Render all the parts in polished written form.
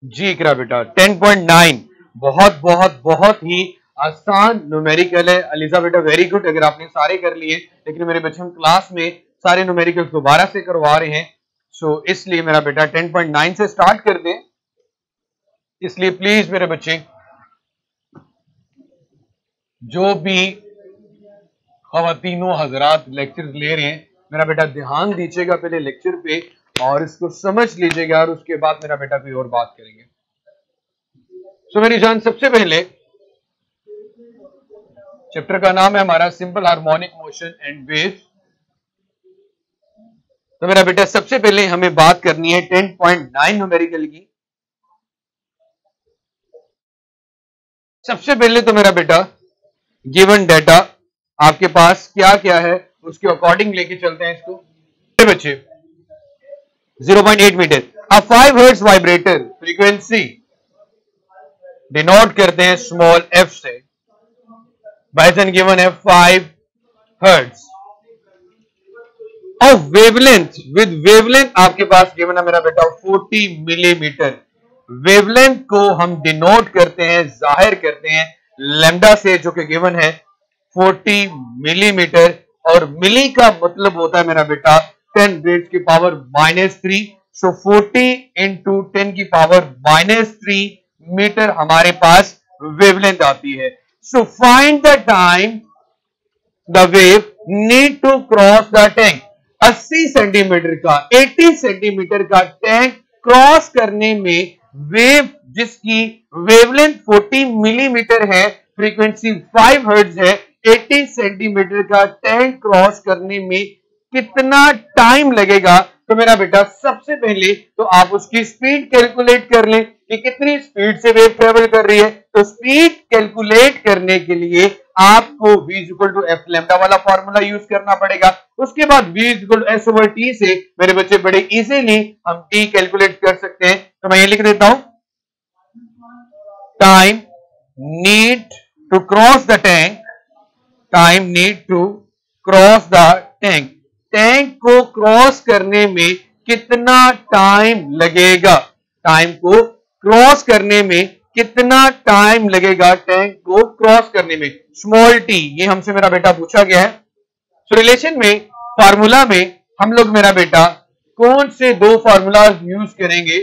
जी इकरा बेटा 10.9 बहुत बहुत बहुत ही आसान न्यूमेरिकल है। अलीजा बेटा वेरी गुड, अगर आपने सारे कर लिए, लेकिन मेरे बच्चे हम क्लास में सारे न्यूमेरिकल्स दोबारा से करवा रहे हैं, सो इसलिए मेरा बेटा 10.9 से स्टार्ट कर दें। इसलिए प्लीज मेरे बच्चे जो भी खवातीनों हजरात लेक्चर ले रहे हैं, मेरा बेटा ध्यान दीजिएगा पहले लेक्चर पे और इसको समझ लीजिएगा और उसके बाद मेरा बेटा कोई और बात करेंगे। सो मेरी जान, सबसे पहले चैप्टर का नाम है हमारा simple harmonic motion and waves. तो मेरा बेटा सबसे पहले हमें बात करनी है 10.9 न्यूमेरिकल की। सबसे पहले तो मेरा बेटा गिवन डाटा आपके पास क्या क्या है उसके अकॉर्डिंग लेके चलते हैं इसको। बच्चे 0.8 मीटर, अब 5 हर्ट्ज वाइब्रेटर फ्रीक्वेंसी डिनोट करते हैं स्मॉल f से, बाइसन गिवन है 5 हर्ट्ज और वेवलेंथ, विद वेवलेंथ आपके पास गिवन है मेरा बेटा 40 मिलीमीटर। वेवलेंथ को हम डिनोट करते हैं, जाहिर करते हैं लैम्डा से, जो कि गिवन है 40 मिलीमीटर, और मिली का मतलब होता है मेरा बेटा 10 रेज़ की पावर -3। सो 40 इंटू 10 की पावर -3 मीटर हमारे पास वेवलेंथ आती है। So find the time the wave need to cross the tank. 80 centimetre का 80 सेंटीमीटर का टैंक क्रॉस करने में वेव जिसकी वेवलेंथ 40 मिलीमीटर है, फ्रीक्वेंसी 5 हर्ट्ज है, 80 सेंटीमीटर का टैंक क्रॉस करने में कितना टाइम लगेगा? तो मेरा बेटा सबसे पहले तो आप उसकी स्पीड कैलकुलेट कर लें कि कितनी स्पीड से वेव ट्रेवल कर रही है। तो स्पीड कैलकुलेट करने के लिए आपको v = f लैम्डा वाला फॉर्मूला यूज करना पड़ेगा। उसके बाद v = s over t से मेरे बच्चे बड़े इजीली हम t कैलकुलेट कर सकते हैं। तो मैं ये लिख देता हूं, time need to cross the tank, time need to cross the tank, tank को क्रॉस करने में कितना टाइम लगेगा, टाइम को क्रॉस करने में कितना टाइम लगेगा, टैंक को क्रॉस करने में, स्मॉल टी, ये हमसे मेरा बेटा पूछा गया है। सो रिलेशन में फार्मूला में हम लोग मेरा बेटा कौन से दो फार्मूला यूज करेंगे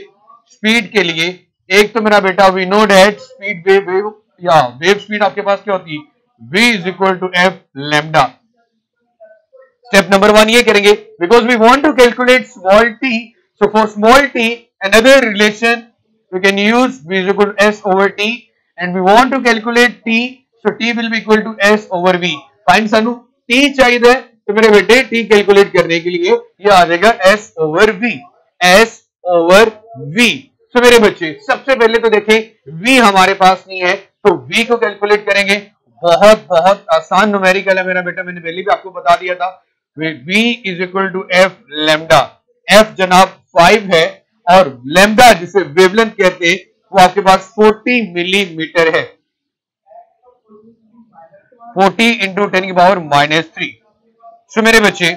स्पीड के लिए? एक तो मेरा बेटा we know that speed wave या वेव स्पीड आपके पास क्या होती है, v = f लैम्डा। स्टेप नंबर 1 ये करेंगे, because we want to calculate small t, so for small t another relation we can use v = s over t and we want to calculate t, so t will be equal to s over v। Find सानू t चाहिए तो मेरे बेटे t calculate करने के लिए ये आ जाएगा s over v, s over v। सो मेरे बच्चे सबसे पहले तो देखें v हमारे पास नहीं है तो v को कैलकुलेट करेंगे। बहुत बहुत आसान न्यूमेरिकल है मेरा बेटा, मैंने पहले भी आपको बता दिया था। v = f लैम्डा, f जनाब 5 है और लैम्डा जिसे वेवलेंथ कहते हैं वो आपके पास 40 मिलीमीटर है। 40 इंटू 10 की पावर -3। सो मेरे बच्चे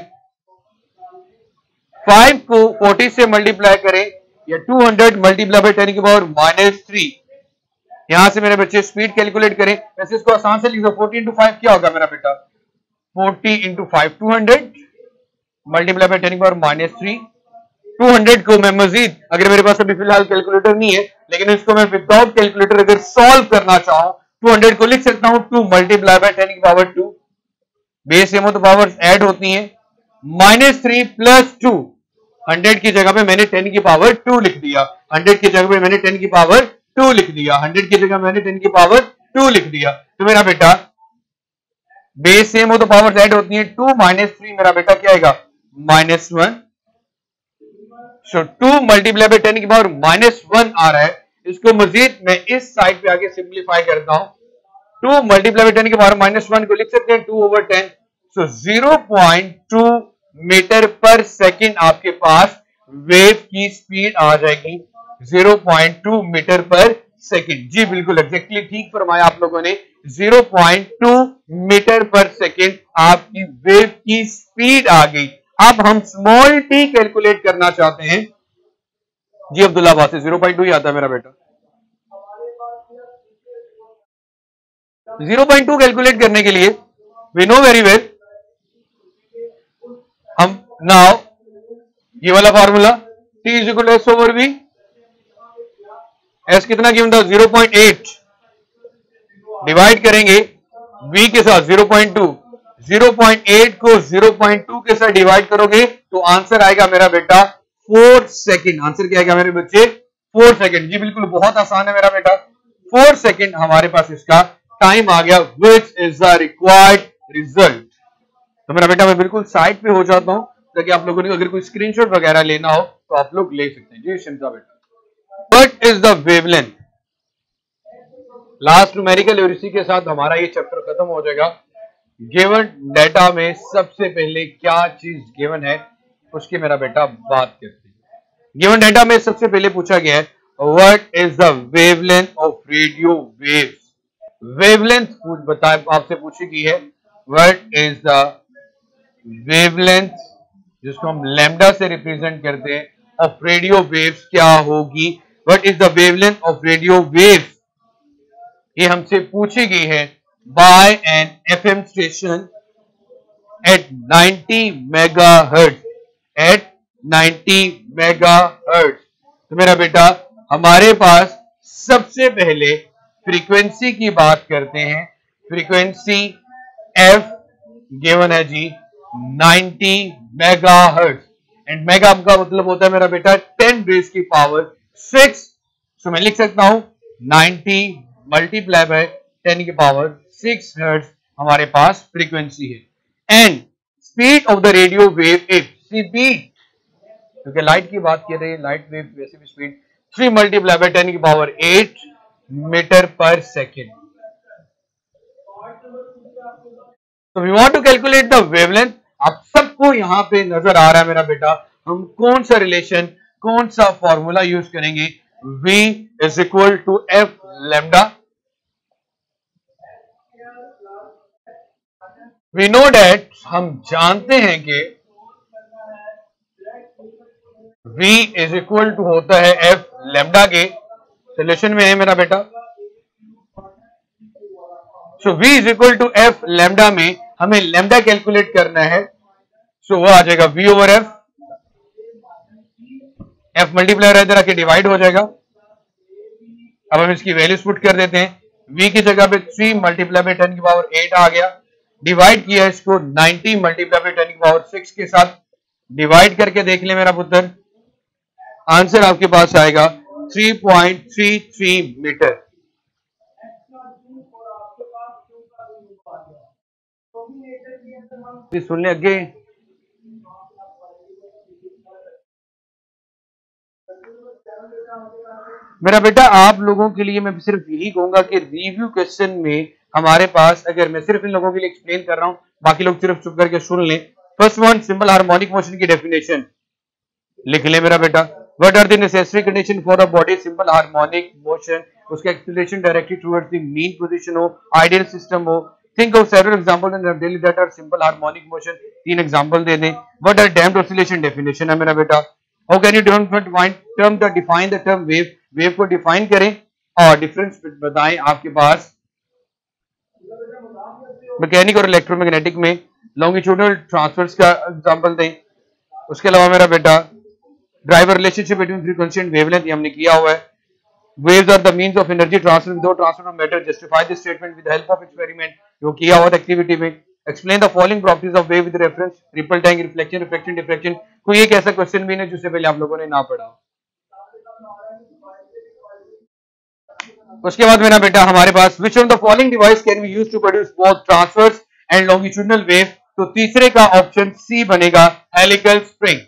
5 को 40 से मल्टीप्लाई करें या 200 मल्टीप्लाई बाय 10 की पावर -3, यहां से मेरे बच्चे स्पीड कैलकुलेट करें। वैसे इसको आसान से लिख दो, 40 इंटू 5 क्या होगा मेरा बेटा, 40 इंटू 5 200 मल्टीप्लाई बाय 10 की पावर -3। 200 को मैं मजीद, अगर मेरे पास अभी फिलहाल कैलकुलेटर नहीं है लेकिन इसको मैं विदाउट कैलकुलेटर अगर सॉल्व करना चाहूं 200 को लिख सकता हूं 2 मल्टीप्लाई बाय 10 की पावर 2, बेस सेम हो तो पावर्स ऐड होती हैं, -3 प्लस 2, 100 की जगह पे मैंने 10 की पावर 2 लिख दिया, 100 की जगह पे मैंने 10 की पावर 2 लिख दिया, 100 की जगह मैंने 10 की पावर 2 लिख दिया। तो मेरा बेटा बेस सेम हो तो पावर्स ऐड होती हैं, 2 - 3 मेरा बेटा क्या आएगा, -1। सो 2 मल्टीप्लाई बाय 10 की पावर -1 आ रहा है। इसको मजीद मैं इस साइड पे आके सिंपलीफाई करता हूं, 2 मल्टीप्लाई बाय 10 की पावर -1 को लिख सकते हैं 2/10। सो 0.2 मीटर पर सेकंड आपके पास वेव की स्पीड आ जाएगी, 0.2 मीटर पर सेकंड। जी बिल्कुल एग्जैक्टली ठीक फरमाया आप लोगों ने, 0.2 मीटर पर सेकंड आपकी वेव की स्पीड आ गई। अब हम स्मॉल t कैलकुलेट करना चाहते हैं जी अब्दुल्ला बात 0.2 ही आता है मेरा बेटा। 0.2 कैलकुलेट करने के लिए वी नो वेरी वेल, हम नाउ ये वाला formula T is equal to S over V, S कितना गिवन था 0.8, डिवाइड करेंगे v के साथ 0.2, 0.8 को 0.2 के साथ डिवाइड करोगे तो आंसर आएगा मेरा बेटा 4 सेकंड। आंसर क्या आएगा मेरे बच्चे 4 सेकंड। जी बिल्कुल बहुत आसान है मेरा बेटा, 4 सेकंड हमारे पास इसका टाइम आ गया, which is the required result. तो मेरा बेटा मैं बिल्कुल साइड पे हो जाता हूं ताकि आप लोगों ने अगर कोई स्क्रीनशॉट वगैरह लेना हो तो आप लोग ले सकते हैं। जी शिमता बेटा, what is the wavelength. Last numerical और इसी के साथ हमारा ये चैप्टर खत्म हो जाएगा। गिवन डेटा में सबसे पहले क्या चीज गिवन है उसकी मेरा बेटा बात करते हैं। गिवन डेटा में सबसे पहले पूछा गया है what is the wavelength of radio waves. Wavelength बताए आपसे पूछी गई है, व्हाट इज द वेवलेंथ जिसको हम लैम्डा से रिप्रेजेंट करते हैं ऑफ रेडियो वेव्स क्या होगी। What is the wavelength of radio waves, ये हमसे पूछी गई है by an FM station at 90 megahertz, at 90 megahertz. तो मेरा बेटा हमारे पास सबसे पहले फ्रीक्वेंसी की बात करते हैं। फ्रीक्वेंसी एफ गिवन है जी 90 मेगाहर्ट्ज, एंड मेगा का मतलब होता है मेरा बेटा 10 रेज़ की पावर 6। सो मैं लिख सकता हूं 90 मल्टीप्लाई बाय 10 की पावर 6 हर्ट्ज हमारे पास फ्रीक्वेंसी है। And speed of the radio wave if speed, क्योंकि लाइट की बात कर रही है, लाइट वेव वैसे भी स्पीड 3 मल्टीप्लाई बाय 10 की पावर 8 मीटर पर सेकेंड। तो we want to calculate the wavelength. आप सबको यहां पे नजर आ रहा है मेरा बेटा, हम कौन सा रिलेशन कौन सा फॉर्मूला यूज करेंगे। V is equal to F lambda. We know that, हम जानते हैं कि V इज इक्वल टू होता है एफ लैम्डा के रिलेशन में है मेरा बेटा। So V is equal to F lambda में हमें लैम्डा कैलकुलेट करना है। सो वो आ जाएगा V over F, F multiply इधर आके डिवाइड हो जाएगा। अब हम इसकी वैल्यूज पुट कर देते हैं। V की जगह पे 3 मल्टीप्लाई बाय 10 की पावर 8 आ गया, डिवाइड किया इसको 90 मल्टीप्लाई बाय 10 की पावर 6 के साथ, डिवाइड करके देख ले मेरा पुत्र, आंसर आपके पास आएगा 3.33 मीटर। सुन ले अगे, मेरा बेटा आप लोगों के लिए मैं सिर्फ यही कहूंगा कि रिव्यू क्वेश्चन में हमारे पास, अगर मैं सिर्फ इन लोगों के लिए एक्सप्लेन कर रहा हूं, बाकी लोग सिर्फ चुप करके सुन लें। First one, simple harmonic motion की डेफिनेशन लिख ले मेरा बेटा। What are the necessary condition for a body simple harmonic motion, उसका acceleration directly towards the mean position हो, आइडियल सिस्टम हो। Think of several examples in daily that are simple harmonic motion. 3 example दे दें। What are damped oscillation, definition है मेरा बेटा। How can you define the term wave, wave को define करें और डिफरेंस बताएं आपके पास मैकेनिक और इलेक्ट्रोमैग्नेटिक में। लॉन्गिट्यूडनल ट्रांसफर्स का एग्जांपल दें। उसके अलावा मेरा बेटा derive relationship between frequency and wavelength हमने किया हुआ है। Waves are the means of energy transfer without transfer of matter, justify this statement with help of experiment, जो किया हुआ एक्टिविटी में। Explain the following properties of wave with reference, ripple time, reflection, refraction, diffraction. कोई एक ऐसा question भी नहीं जिससे पहले आप लोगों ने ना पढ़ा। उसके बाद मेरा बेटा हमारे पास which of the following device can be used to produce both transverse and longitudinal wave, तो तीसरे का ऑप्शन सी बनेगा, हेलिकल स्प्रिंग।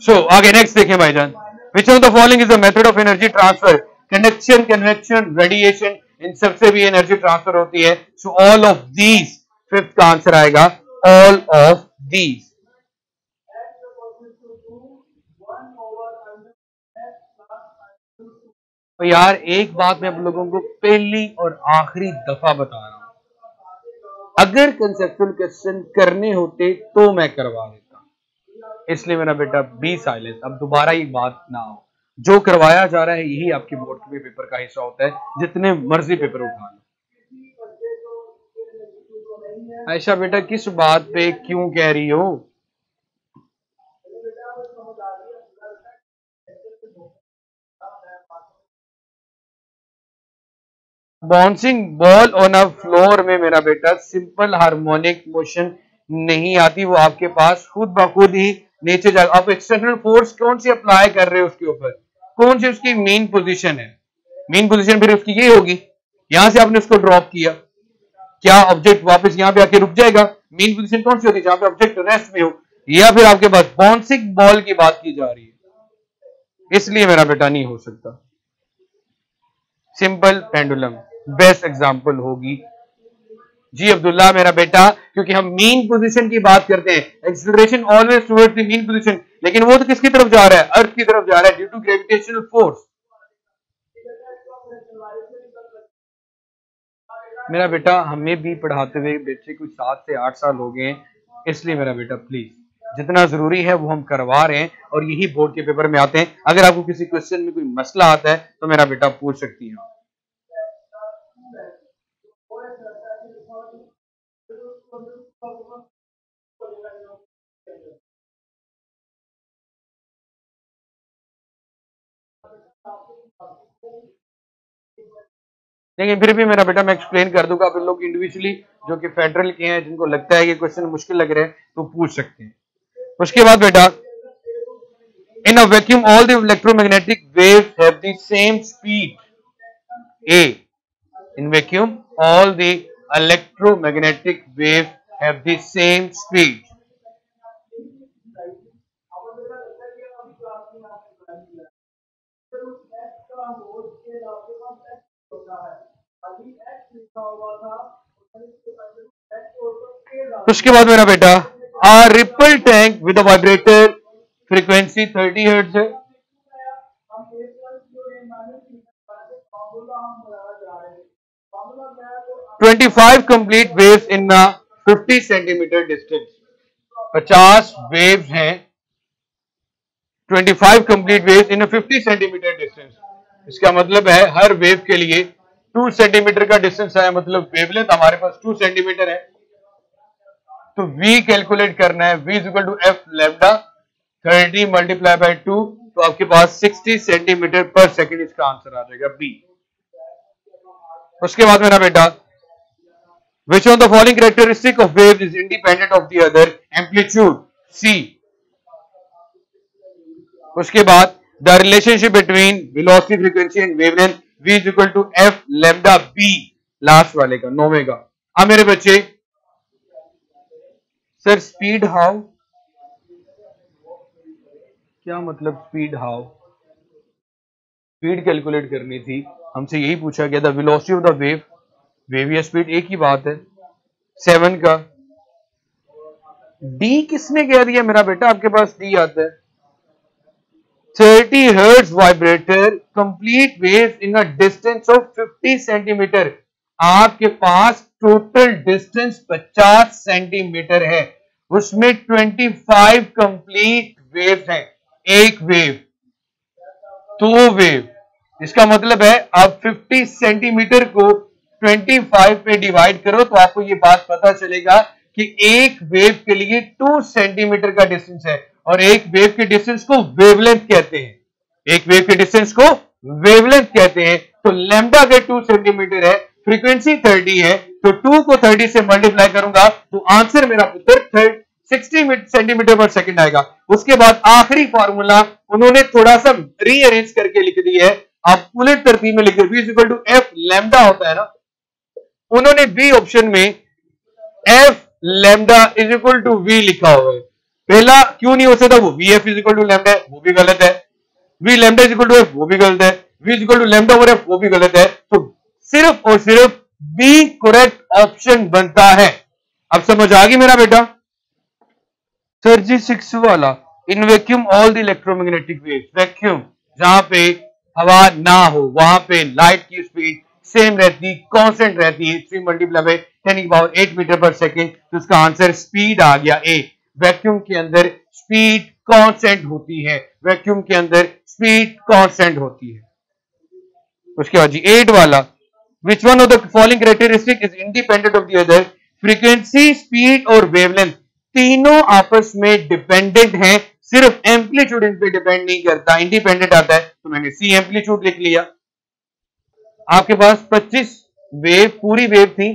सो आगे नेक्स्ट देखें भाईजान, which of the following is the method of energy transfer, conduction, convection, radiation, इन सबसे भी एनर्जी ट्रांसफर होती है। So all of these, fifth का आंसर आएगा ऑल ऑफ दीज। तो यार एक बात मैं आप लोगों को पहली और आखिरी दफा बता रहा हूं, अगर कंसेप्चुअल क्वेश्चन करने होते तो मैं करवा देता, इसलिए मेरा बेटा बी साइलेंस। अब दोबारा ये बात ना हो, जो करवाया जा रहा है यही आपके बोर्ड के पेपर का हिस्सा होता है, जितने मर्जी पेपर उठा लो। आयशा बेटा किस बात पे क्यों कह रही हो? Bouncing ball on a floor में मेरा बेटा सिंपल हार्मोनिक मोशन नहीं आती, वो आपके पास खुद ब खुद ही नीचे जा। आप एक्सटर्नल फोर्स कौन सी अप्लाई कर रहे हो उसके ऊपर, कौन सी उसकी मेन पोजीशन है? मेन पोजीशन फिर उसकी ये होगी, यहां से आपने उसको ड्रॉप किया, क्या ऑब्जेक्ट वापस यहां पे आके रुक जाएगा? मेन पोजीशन कौन सी होती है? जहां पे ऑब्जेक्ट रेस्ट में हो, या फिर आपके पास बाउंसिंग बॉल की बात की जा रही है? इसलिए मेरा बेटा नहीं हो सकता। सिंपल पेंडुलम बेस्ट एग्जांपल होगी। जी अब्दुल्ला मेरा बेटा, क्योंकि हम मीन पोजीशन की बात करते हैं, acceleration always towards the mean position, लेकिन वो तो किसकी तरफ जा रहा है? अर्थ की तरफ जा रहा है ड्यू टू ग्रेविटेशनल फोर्स। मेरा बेटा हमें भी पढ़ाते हुए बच्चे कुछ 7 से 8 साल हो गए हैं, इसलिए मेरा बेटा प्लीज जितना जरूरी है वो हम करवा रहे हैं और यही बोर्ड के पेपर में आते हैं। अगर आपको किसी क्वेश्चन में कोई मसला आता है तो मेरा बेटा पूछ सकती है। लेकिन फिर भी मेरा बेटा मैं एक्सप्लेन कर दूंगा, आप लोग इंडिविजुअली जो कि फेडरल के हैं, जिनको लगता है ये क्वेश्चन मुश्किल लग रहे हैं तो पूछ सकते हैं। उसके बाद बेटा in a vacuum all the electromagnetic waves have the same speed. A in vacuum all the electromagnetic waves have the same speed. उसके बाद मेरा बेटा a ripple tank with vibrator frequency 30 hertz है। 25 complete waves in 50 centimetre distance. 50 waves हैं, 25 complete waves in 50 centimetre distance. इसका मतलब है हर wave के लिए 2 सेंटीमीटर का डिस्टेंस है, मतलब वेवलेंथ हमारे पास 2 सेंटीमीटर है। तो v कैलकुलेट करना है, v is equal to F lambda 30 multiply by 2, तो आपके पास 60 सेंटीमीटर पर सेकेंड इसका आंसर आ जाएगा बी। उसके बाद मेरा बेटा which of the following characteristic of wave is independent of the other? Amplitude c। उसके बाद the relationship between velocity frequency and wavelength v is equal to F lambda b, last वाले का 9वें का। अब मेरे बच्चे सर स्पीड हाउ, क्या मतलब स्पीड हाउ? स्पीड कैलकुलेट करनी थी, हमसे यही पूछा गया था। Velocity of the wave, wave या स्पीड एक ही बात है। 7 का डी किसने कह दिया मेरा बेटा? आपके पास डी आता है। 30 hertz vibrator complete wave in a distance of 50 centimetre. आपके पास टोटल डिस्टेंस 50 सेंटीमीटर है, उसमें 25 कंप्लीट वेव हैं। एक वेव, 2 वेव, इसका मतलब है आप 50 सेंटीमीटर को 25 पे डिवाइड करो तो आपको ये बात पता चलेगा कि एक वेव के लिए 2 सेंटीमीटर का डिस्टेंस है, और एक वेव के डिस्टेंस को वेवलेंथ कहते हैं। एक वेव के डिस्टेंस को वेवलेंथ कहते हैं। तो लैम्डा के 2 सेंटीमीटर है, फ्रीक्वेंसी 30 है, तो 2 को 30 से मल्टीप्लाई करूंगा तो आंसर मेरा पुत्र 60 सेंटीमीटर पर सेकंड आएगा। उसके बाद आखिरी फार्मूला उन्होंने थोड़ा सा रीअरेंज करके लिख दी है, आप उलट तरतीब में लिखिए। v is equal to F lambda होता है ना, उन्होंने बी ऑप्शन में F lambda is equal to V लिखा हुआ है। पहला क्यों नहीं हो सकता? वो V F is equal to lambda है, वो भी गलत है। V lambda is equal to F, वो भी गलत है। V is equal to lambda over F, वो भी गलत है। तो सिर्फ और सिर्फ बी करेक्ट ऑप्शन बनता है। अब समझ आ गई मेरा बेटा? सर जी 6 वाला, इन vacuum all the electromagnetic waves, vacuum जहां पे हवा ना हो वहां पे लाइट की स्पीड सेम रहती, कांस्टेंट रहती है, 3 मल्टीप्लाई बाय 10 की पावर 8 मीटर पर सेकंड। तो उसका आंसर स्पीड आ गया ए। वैक्यूम के अंदर स्पीड कांस्टेंट होती है, वैक्यूम के अंदर स्पीड कांस्टेंट होती है। उसके बाद जी 8 वाला, which one of the following characteristic is independent of the other? Frequency, speed और वेवलेंथ तीनों आपस में डिपेंडेंट हैं, सिर्फ एम्पलीट्यूड इन पे डिपेंड नहीं करता, इंडिपेंडेंट आता है। तो मैंने सी एम्पलीट्यूड लिख लिया। आपके पास 25 वेव, पूरी वेव थी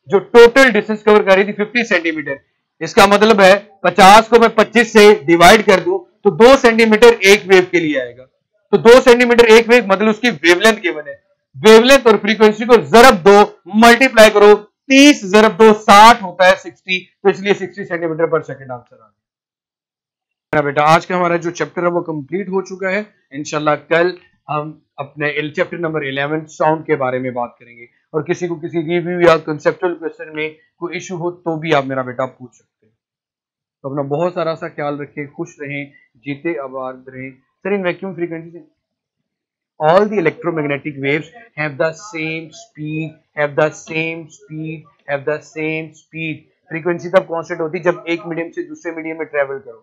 जो टोटल डिस्टेंस कवर कर रही थी 50 सेंटीमीटर। इसका मतलब है 50 को मैं 25 से डिवाइड कर दूं तो 2 सेंटीमीटर एक वेव के लिए आएगा। तो 2 सेंटीमीटर एक वेव मतलब उसकी वेवलेंथ गिवन है। वेवलेंथ और फ्रीक्वेंसी को जरब दो, मल्टीप्लाई करो, 30 जरब 2 60 होता है 60, तो इसलिए 60 सेंटीमीटर पर सेकंड आंसर आ गया। बेटा आज का हमारा जो चैप्टर है वो कंप्लीट हो चुका है। इंशाल्लाह कल हम अपने चैप्टर नंबर 11 साउंड के बारे में बात करेंगे, और किसी को किसी रिव्यू या कंसेप्चुअल क्वेश्चन में कोई इशू हो तो भी आप मेरा बेटा पूछ सकते हैं। तो अपना बहुत सारा सा ख्याल रखें, खुश रहें, जीते आबाद रहें। Sir in vacuum frequency all the electromagnetic waves have the same speed, have the same speed, have the same speed। Frequency तब कांस्टेंट होती है जब एक मीडियम से दूसरे मीडियम में ट्रेवल करो।